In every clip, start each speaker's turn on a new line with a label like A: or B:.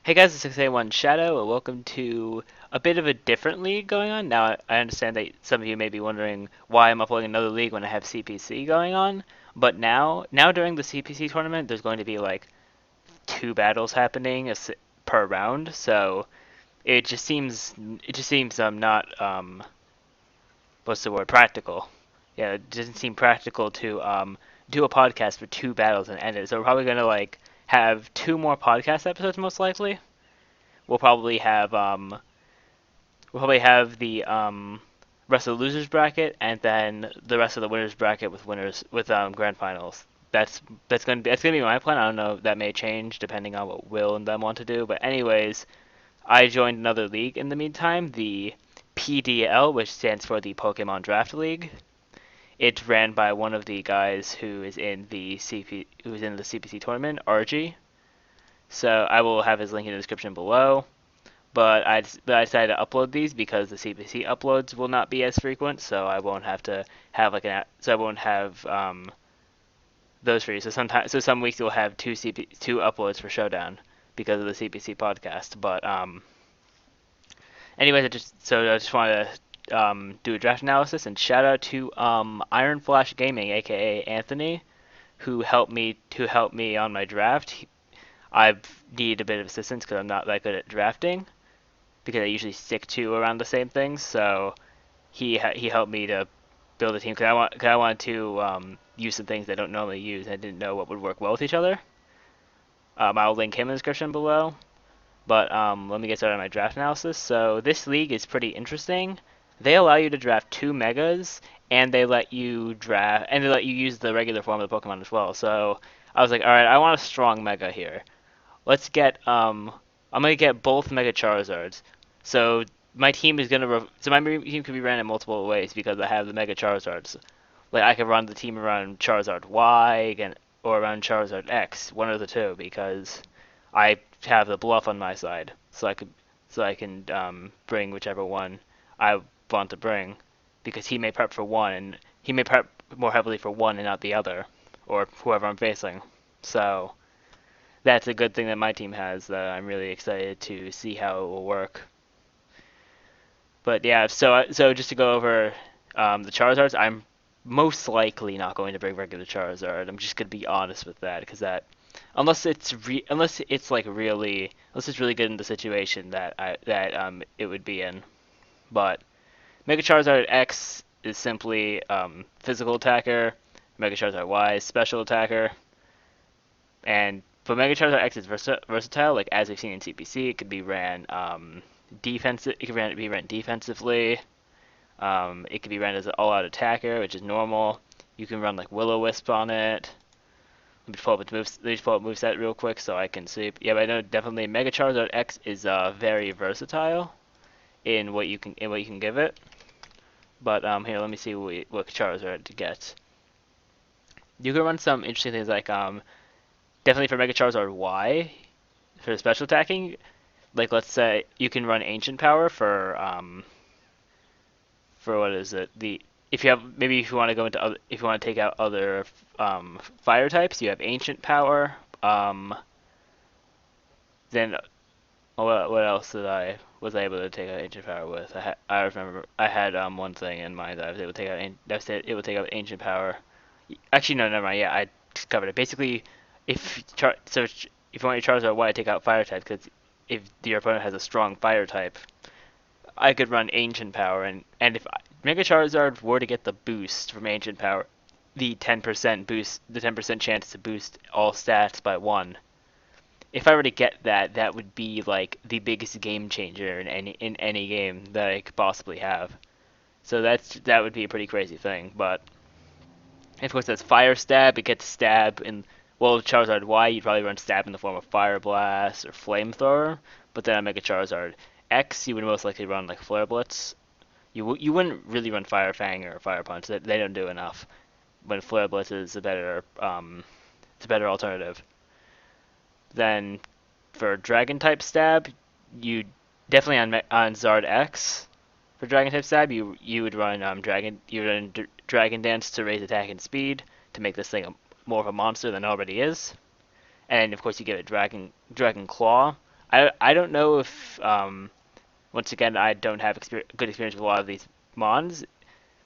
A: Hey guys, it's 6A1 Shadow, and welcome to a bit of a different league going on. Now, I understand that some of you may be wondering why I'm uploading another league when I have CPC going on, but now during the CPC tournament, there's going to be like two battles happening per round, so it just seems not what's the word, practical. Yeah, it doesn't seem practical to do a podcast for two battles and end it. So we're probably gonna like have two more podcast episodes most likely. We'll probably have the rest of the losers bracket and then the rest of the winners bracket with winners with grand finals. That's gonna be my plan. I don't know. That may change depending on what Will and them want to do. But anyways, I joined another league in the meantime, the PDL, which stands for the Pokemon Draft League. It's ran by one of the guys who is in the CPC tournament, RG. So I will have his link in the description below. But I decided to upload these because the CPC uploads will not be as frequent, so I won't have to have so I won't have those for you. So some weeks you'll have two uploads for Showdown because of the CPC podcast. But anyways, I just want to do a draft analysis and shout out to Iron Flash Gaming, aka Anthony, who helped me on my draft. I need a bit of assistance because I'm not that good at drafting because I usually stick to around the same things. So he helped me to build a team because I wanted to use some things I don't normally use. And I didn't know what would work well with each other. I'll link him in the description below. But let me get started on my draft analysis. So this league is pretty interesting. They allow you to draft two megas, and they let you use the regular form of the Pokemon as well. So I was like, all right, I want a strong mega here. Let's get I'm gonna get both Mega Charizards. So my team could be ran in multiple ways because I have the Mega Charizards. Like I could run the team around Charizard Y or around Charizard X, one of the two, because I have the bluff on my side, so I can bring whichever one I want to bring, because he may prep for one and he may prep more heavily for one and not the other, or whoever I'm facing. So that's a good thing that my team has that I'm really excited to see how it will work. But yeah, so just to go over the Charizards, I'm most likely not going to bring regular Charizard. I'm just gonna be honest with that because that unless it's really good in the situation that it would be in. But Mega Charizard X is simply physical attacker. Mega Charizard Y is special attacker. But Mega Charizard X is versatile, like as we've seen in CPC. It could be ran defensive. It could be ran defensively. It could be ran as an all-out attacker, which is normal. You can run like Will-O-Wisp on it. Let me pull up moveset real quick so I can see. Yeah, but I know definitely Mega Charizard X is very versatile in what you can give it. But here, let me see what Charizard to get. You can run some interesting things like definitely for Mega Charizard Y for special attacking. Like let's say you can run Ancient Power for what is it? The If you have maybe if you want to go into other, if you want to take out other fire types, you have Ancient Power. Then what else did I was I able to take out Ancient Power with? I remember I had one thing in mind that I was able to take out. That's it. It would take out Ancient Power. Actually, no, never mind. Yeah, I covered it. Basically, if you want your Charizard Y, take out Fire type because if your opponent has a strong Fire type, I could run Ancient Power and if Mega Charizard were to get the boost from Ancient Power, the 10% chance to boost all stats by one. If I were to get that, that would be like the biggest game changer in any game that I could possibly have. So that would be a pretty crazy thing. But of course, that's Fire Stab. It gets Stab in Charizard Y. You'd probably run Stab in the form of Fire Blast or Flamethrower. But then on Mega Charizard X, you would most likely run like Flare Blitz. You wouldn't really run Fire Fang or Fire Punch. They don't do enough. When Flare Blitz is it's a better alternative. Then for Dragon type stab, you definitely on Zard X for Dragon type stab, you would run Dragon Dance to raise attack and speed to make this thing more of a monster than it already is. And of course you give it Dragon Claw. I don't know if once again I don't have good experience with a lot of these mons,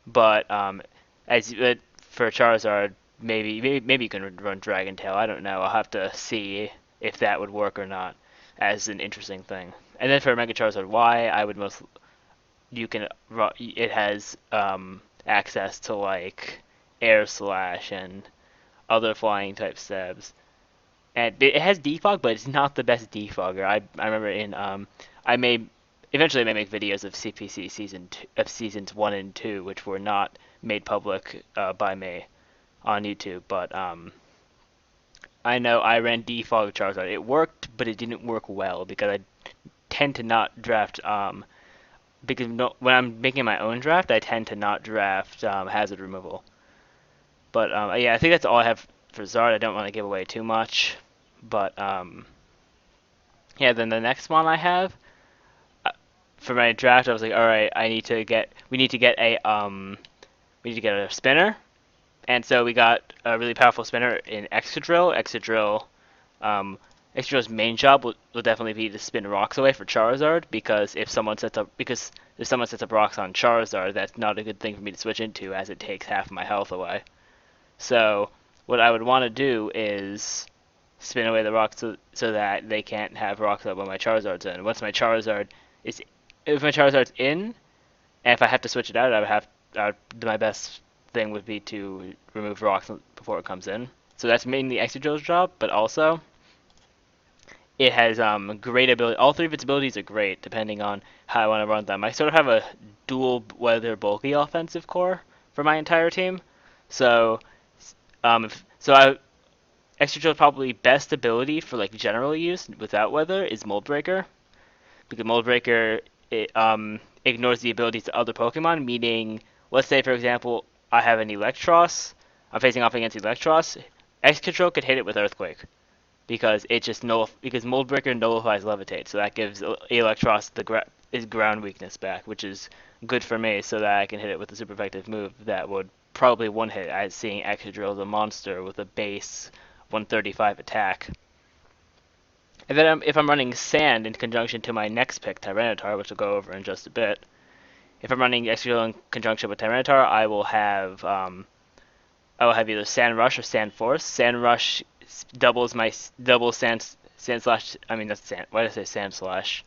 A: but for Charizard, maybe you can run Dragon Tail. I don't know. I'll have to see if that would work or not as an interesting thing. And then for Mega Charizard Y, I would most you can it has access to like Air Slash and other flying type stabs. And it has defog, but it's not the best defogger. I remember in I made eventually I may make videos of CPC seasons 1 and 2, which were not made public by me on YouTube. But I know I ran defog Charizard. It worked, but it didn't work well because I tend to not draft because no, when I'm making my own draft, I tend to not draft hazard removal. But yeah, I think that's all I have for Zard. I don't want to give away too much, but yeah. Then the next one I have uh, for my draft, I was like, all right, we need to get a spinner, and so we got a really powerful spinner in Excadrill. Excadrill's main job will definitely be to spin rocks away for Charizard because if someone sets up rocks on Charizard, that's not a good thing for me to switch into as it takes half my health away. So what I would want to do is spin away the rocks so that they can't have rocks up when my Charizard's in. Is, if my Charizard's in, and if I have to switch it out, my best thing would be to remove rocks before it comes in. So that's mainly Excadrill's job, but also it has great ability. All three of its abilities are great, depending on how I want to run them. I sort of have a dual weather bulky offensive core for my entire team, so so Excadrill's probably best ability for like general use without weather is Mold Breaker, because Mold Breaker ignores the abilities of other Pokemon. Meaning, let's say for example, I have an Electros, I'm facing off against Electros. Excadrill could hit it with Earthquake because it just because Mold Breaker nullifies Levitate, so that gives Electros his ground weakness back, which is good for me, so that I can hit it with a super effective move that would probably one hit as seeing Excadrill the monster with a base 135 attack. And then if I'm running Sand in conjunction to my next pick, Tyranitar, which we'll go over in just a bit, if I'm running Excadrill in conjunction with Tyranitar, I will have either Sand Rush or Sand Force. Sand Rush double Sand Slash. I mean that's Sand. Why did I say Sand Slash?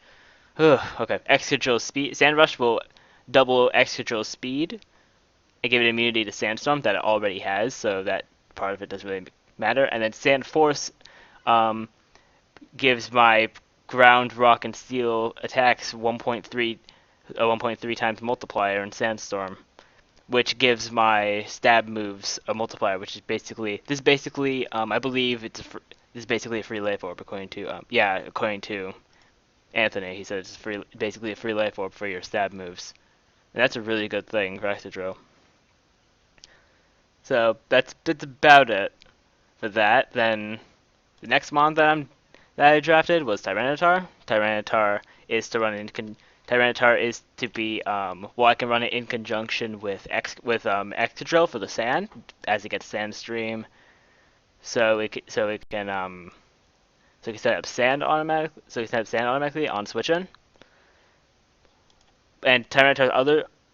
A: Okay. Excadrill speed. Sand Rush will double Excadrill speed and give it immunity to Sandstorm that it already has, so that part of it doesn't really matter. And then Sand Force um, gives my ground, rock, and steel attacks 1.3 times multiplier in Sandstorm, which gives my stab moves a multiplier, which is basically I believe this is basically a free life orb according to Anthony. He said it's basically a free life orb for your stab moves, and that's a really good thing for Excadrill. So that's about it for that. Then the next mon that I drafted was Tyranitar. Tyranitar is to be I can run it in conjunction with Excadrill for the sand as it gets Sand Stream, so it can set up sand automatically. So it can set up sand automatically on switch in. And Tyranitar's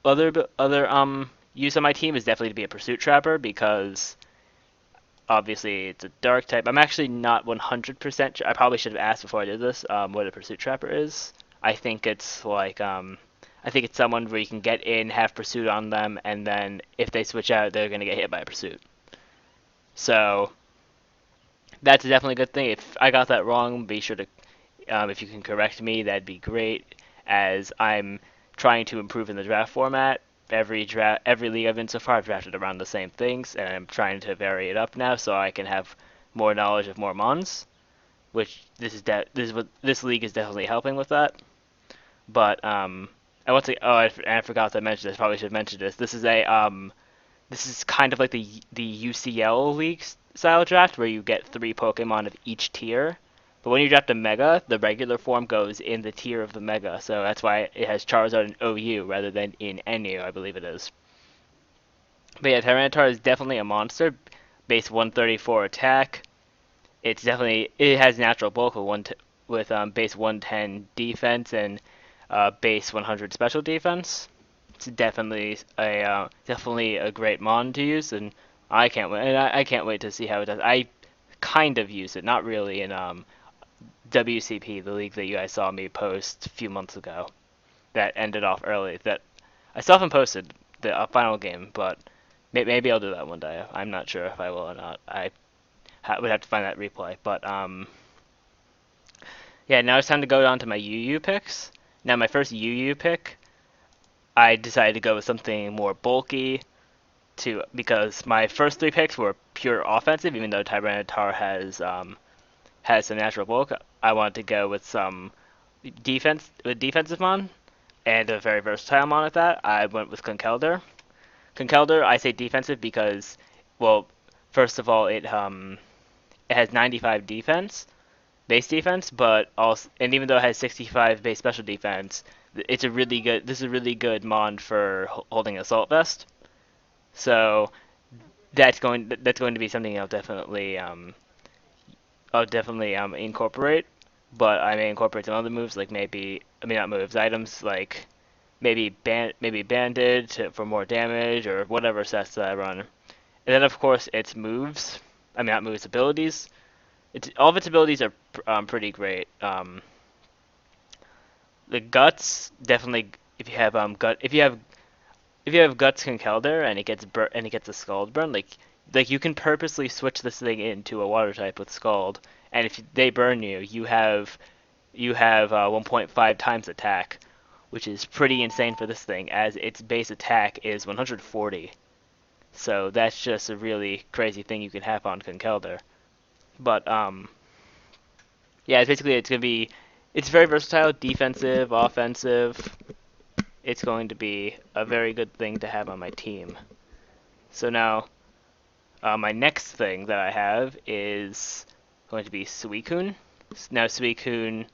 A: other use on my team is definitely to be a Pursuit Trapper because obviously it's a dark type. I'm actually not 100% sure. I probably should have asked before I did this what a Pursuit Trapper is. I think it's someone where you can get in, have Pursuit on them, and then if they switch out, they're gonna get hit by a Pursuit. So that's definitely a good thing. If I got that wrong, be sure to if you can correct me, that'd be great. As I'm trying to improve in the draft format. Every league I've been so far, I've drafted around the same things, and I'm trying to vary it up now so I can have more knowledge of more mons. Which this league is definitely helping with that. But I want to. Oh, I forgot to mention this. Probably should have mentioned this. This is kind of like the UCL league style draft where you get 3 Pokemon of each tier. But when you draft a Mega, the regular form goes in the tier of the Mega, so that's why it has Charizard in OU rather than in NU, I believe it is. But yeah, Tyranitar is definitely a monster. Base 134 attack. It has natural bulk with with base 110 defense and base 100 special defense. It's definitely a great mon to use, and I can't wait. And I can't wait to see how it does. I kind of use it, not really in WCP, the league that you guys saw me post a few months ago. That ended off early. That I still haven't posted the final game, but maybe I'll do that one day. I'm not sure if I will or not. I would have to find that replay. But yeah, now it's time to go on to my UU picks. Now my first UU pick, I decided to go with something more bulky because my first three picks were pure offensive, even though Tyranitar has some natural bulk. I wanted to go with some defensive mon and a very versatile mon at that. I went with Conkeldurr. Conkeldurr, I say defensive because, well, first of all, it has 95 base defense, but also, and even though it has 65 base special defense, it's a really good. This is a really good mon for holding assault vest. So that's going to be something I'll definitely incorporate. But I may incorporate some other moves, like not moves, items like maybe banded for more damage or whatever sets that I run. And then of course its moves. I mean not moves, abilities. All of its abilities are pretty great. The guts definitely. If you have guts Conkeldurr and it gets a scald burn, like you can purposely switch this thing into a water type with scald, and if they burn you, you have 1.5 times attack, which is pretty insane for this thing, as its base attack is 140. So that's just a really crazy thing you can have on Conkeldurr. But yeah, it's very versatile, defensive, offensive. It's going to be a very good thing to have on my team. So now, my next thing that I have is going to be Suicune. Now Suicune,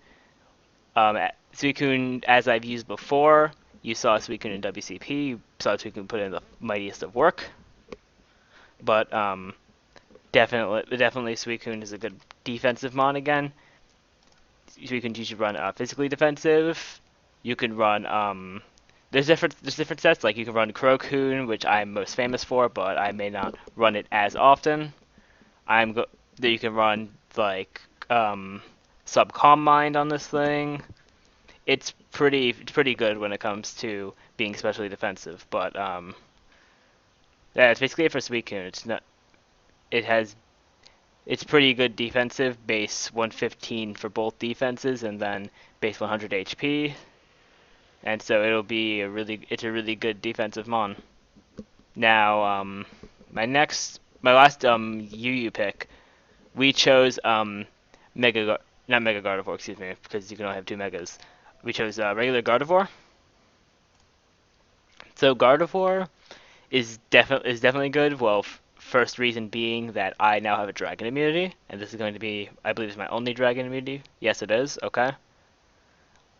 A: as I've used before, you saw Suicune in WCP, you saw Suicune put in the mightiest of work. But definitely Suicune is a good defensive mon again. Suicune you should run physically defensive. You can run there's different sets, like you can run Crocoon, which I'm most famous for, but I may not run it as often. You can run like Subcom Mind on this thing. It's pretty good when it comes to being especially defensive, but yeah, it's basically it for Suicune. It's pretty good defensive, base 115 for both defenses, and then base 100 HP. And so it's a really good defensive mon. Now, my last UU pick, we chose not Mega Gardevoir, excuse me, because you can only have two Megas. We chose regular Gardevoir. So Gardevoir is definitely good. Well, first reason being that I now have a Dragon immunity, and this is going to be, I believe, is my only Dragon immunity. Yes, it is. Okay.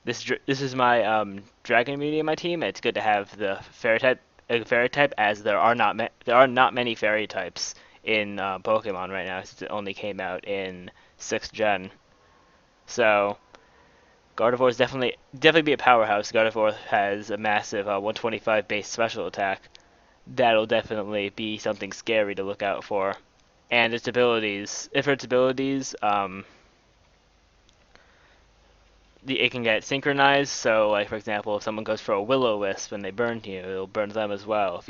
A: This is my Dragon immunity in my team. It's good to have the fairy type, as there are not many fairy types in Pokemon right now, since it only came out in 6th gen. So Gardevoir is definitely be a powerhouse. Gardevoir has a massive 125 base special attack. That'll definitely be something scary to look out for. And its abilities, it can get synchronized. So, like for example, if someone goes for a Will-O-Wisp and they burn you, it'll burn them as well.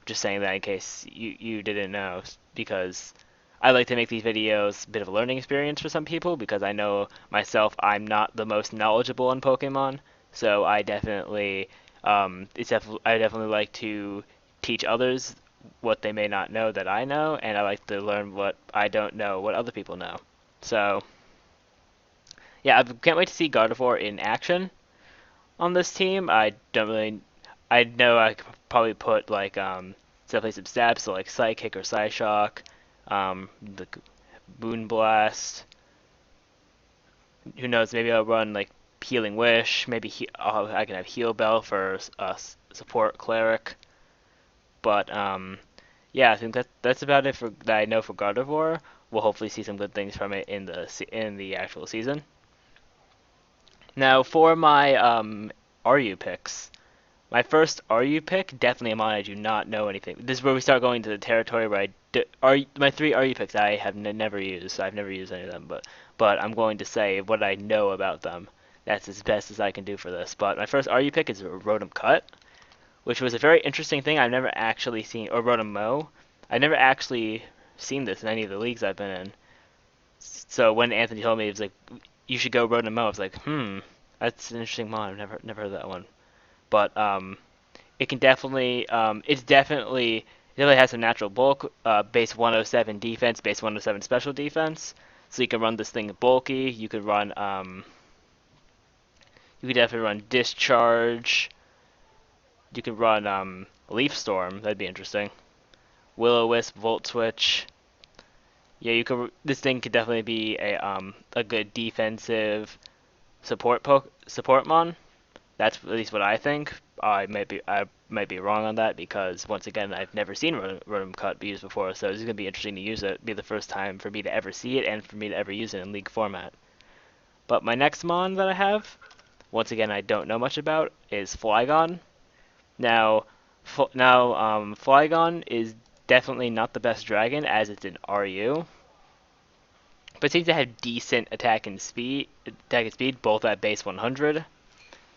A: Just saying that in case you didn't know, because I like to make these videos a bit of a learning experience for some people, because I know myself I'm not the most knowledgeable on Pokemon, so I definitely like to teach others what they may not know that I know, and I like to learn what I don't know, what other people know. So yeah, I can't wait to see Gardevoir in action on this team. I know I could probably put like definitely some stabs, so like Psychic or Psyshock, the Moonblast. Who knows? Maybe I'll run like Healing Wish. Maybe I can have Heal Bell for support Cleric. But yeah, I think that's about it that I know for Gardevoir. We'll hopefully see some good things from it in the actual season. Now for my RU picks. My first RU pick, definitely a mod I do not know anything. This is where we start going to the territory where my three RU picks I have never used. I've never used any of them, but I'm going to say what I know about them. That's as best as I can do for this. But my first RU pick is Rotom Cut, which was a very interesting thing I've never actually seen, or Rotom Mow. I've never actually seen this in any of the leagues I've been in. So when Anthony told me it was like you should go Rotom Mow, I was like, that's an interesting mod. I've never heard that one. But it can definitely it definitely has some natural bulk, base 107 defense, base 107 special defense. So you can run this thing bulky. You could definitely run discharge. You could run leaf storm. That'd be interesting. Will-O-Wisp, Volt Switch. Yeah, you could. This thing could definitely be a good defensive support mon. That's at least what I think. I might be wrong on that because once again I've never seen Rotom Cut be used before, so it's gonna be interesting to use it. Be the first time for me to ever see it and for me to ever use it in league format. But my next mon that I have, once again I don't know much about, is Flygon. Now, Flygon is definitely not the best dragon as it's an RU, but it seems to have decent attack and speed both at base 100.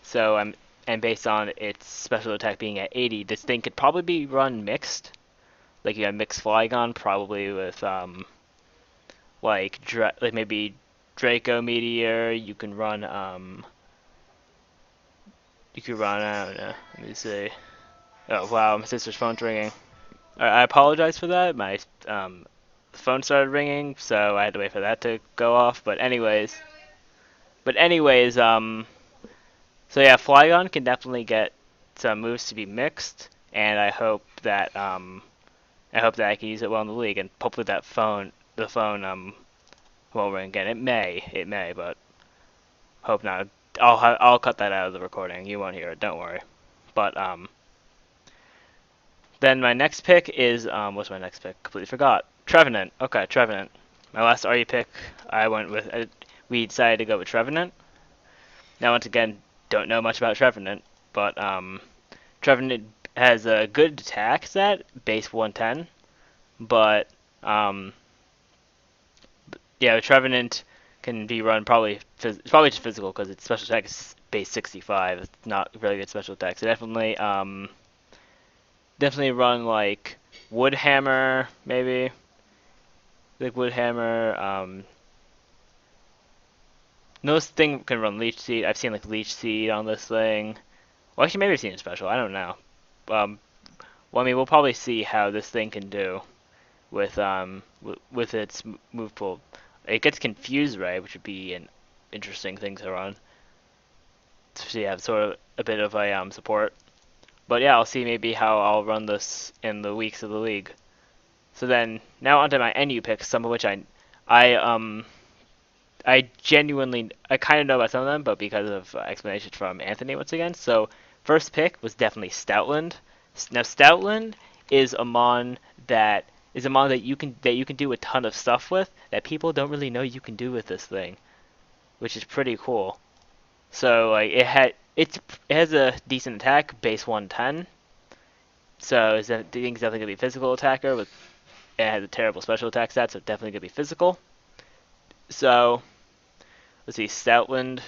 A: So and based on its special attack being at 80, this thing could probably be run mixed. Like you have mixed Flygon, probably with like maybe Draco Meteor. You could run I don't know. Let me see. Oh wow, my sister's phone's ringing. I apologize for that. My phone started ringing, so I had to wait for that to go off. But anyways, so yeah, Flygon can definitely get some moves to be mixed, and I hope that I can use it well in the league, and hopefully the phone won't ring again. It may, but hope not. I'll cut that out of the recording. You won't hear it. Don't worry. But then my next pick is what's my next pick? Completely forgot. Trevenant. Okay, Trevenant. My last RE pick, I went with. We decided to go with Trevenant. Now once again, don't know much about Trevenant, but Trevenant has a good attack stat, base 110, but yeah, Trevenant can be run probably just physical because its special attack is base 65. It's not really good special attack. So definitely run like Woodhammer maybe, like Woodhammer. No thing can run Leech Seed. I've seen like Leech Seed on this thing. Well, actually, maybe I've seen a special. I don't know. Um, well, I mean, we'll probably see how this thing can do with its move pool. It gets Confuse Ray, which would be an interesting thing to run. So yeah, sort of a bit of a support. But yeah, I'll see maybe how I'll run this in the weeks of the league. So then now onto my NU picks, some of which I I kind of know about some of them, but because of explanations from Anthony once again. So first pick was definitely Stoutland. Now Stoutland is a mon that you can do a ton of stuff with that people don't really know you can do with this thing, which is pretty cool. So like it has a decent attack, base 110. So the thing's definitely gonna be a physical attacker with it has a terrible special attack stat, so definitely gonna be physical. So let's see, Stoutland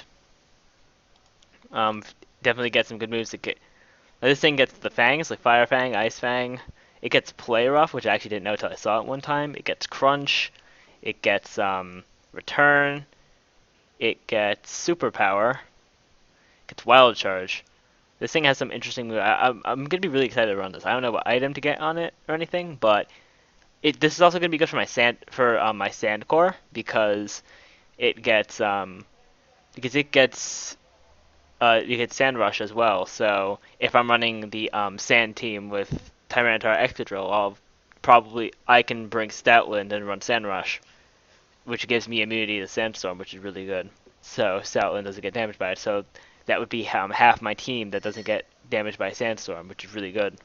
A: um, definitely gets some good moves to get. Now, this thing gets the fangs like Fire Fang, Ice Fang. It gets Play Rough, which I actually didn't know until I saw it one time. It gets Crunch. It gets Return. It gets Superpower. It gets Wild Charge. This thing has some interesting moves. I'm gonna be really excited to run this. I don't know what item to get on it or anything, but this is also gonna be good for my Sand Core it gets because you get Sand Rush as well. So if I'm running the Sand team with Tyranitar Excadrill, I can bring Stoutland and run Sand Rush, which gives me immunity to Sandstorm, which is really good. So Stoutland doesn't get damaged by it. So that would be half my team that doesn't get damaged by Sandstorm, which is really good.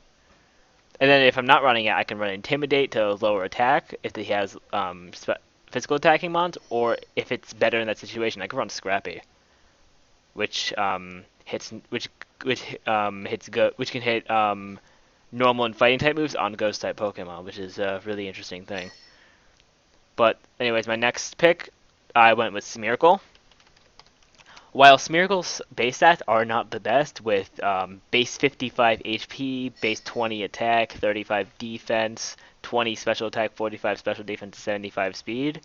A: And then if I'm not running it, I can run Intimidate to lower attack if he has physical attacking mons, or if it's better in that situation, I can run Scrappy. which hits which can hit normal and fighting type moves on ghost type Pokemon, which is a really interesting thing. But anyways, my next pick, I went with Smeargle. While Smeargle's base stats are not the best, with base 55 HP, base 20 attack, 35 defense, 20 special attack, 45 special defense, 75 speed.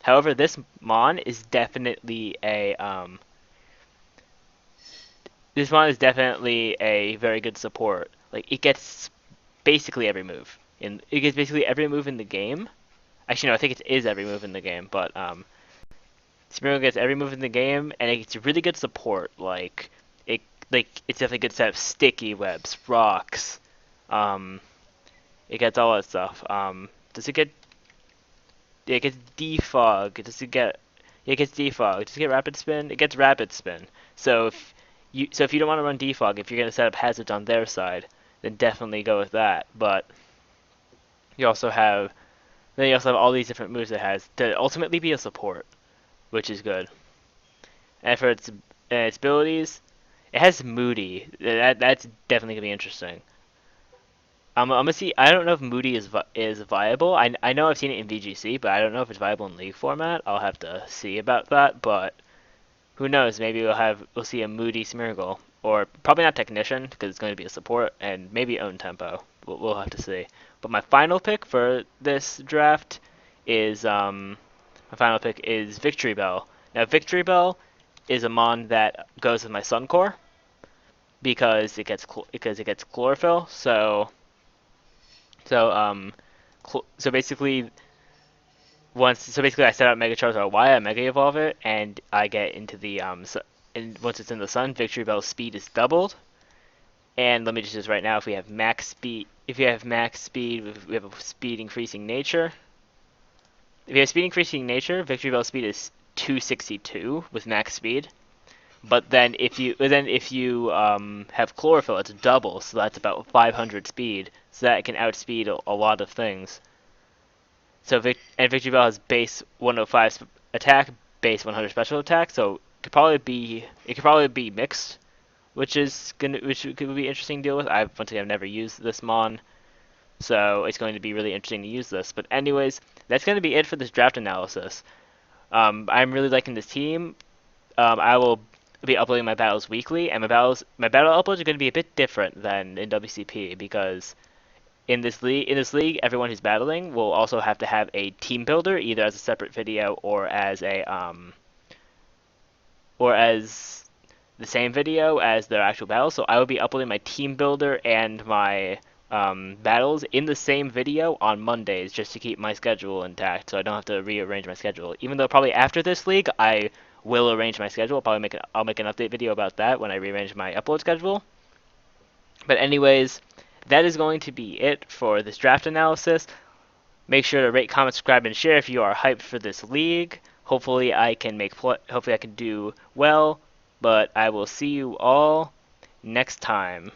A: However, this mon is definitely a very good support. Like it gets basically every move. It gets basically every move in the game. Actually, no, I think it is every move in the game, but Smeargle gets every move in the game, and it gets really good support. It, it's definitely a good set of sticky webs, rocks. Um, it gets all that stuff. Does it get? It gets defog. Does it get? It gets defog. Does it get rapid spin? It gets rapid spin. So if you don't want to run defog, if you're gonna set up hazards on their side, then definitely go with that. But you also have you also have all these different moves it has to ultimately be a support, which is good. And for its abilities, it has Moody. That's definitely gonna be interesting. I'm gonna see. I don't know if Moody is viable. I know I've seen it in VGC, but I don't know if it's viable in League format. I'll have to see about that. But who knows? Maybe we'll see a Moody Smeargle, or probably not Technician because it's going to be a support, and maybe Own Tempo. We'll have to see. But my final pick for this draft is Victory Bell. Now Victory Bell is a mon that goes with my Sun Core because it gets chlorophyll. So um so basically I set out Mega Charizard Y, I Mega Evolve it, and I get into the and once it's in the sun, Victory Bell's speed is doubled. And let me just right now, if you have max speed, we have a speed increasing nature. If you have speed increasing nature, Victory Bell speed is 262 with max speed. But then if you have chlorophyll, it's double, so that's about 500 speed. So that can outspeed a lot of things. And Victory Bell has base 105 attack, base 100 special attack, so it could probably be mixed, which could be interesting to deal with. Once again, I've never used this mon, so it's going to be really interesting to use this. But anyways, that's going to be it for this draft analysis. I'm really liking this team. I will be uploading my battles weekly, and my battle uploads are going to be a bit different than in WCP because in this league, everyone who's battling will also have to have a team builder, either as a separate video or as the same video as their actual battle. So I will be uploading my team builder and my battles in the same video on Mondays just to keep my schedule intact, so I don't have to rearrange my schedule. Even though probably after this league, I will arrange my schedule. I'll make an update video about that when I rearrange my upload schedule. But anyways, that is going to be it for this draft analysis. Make sure to rate, comment, subscribe, and share if you are hyped for this league. Hopefully I can do well, but I will see you all next time.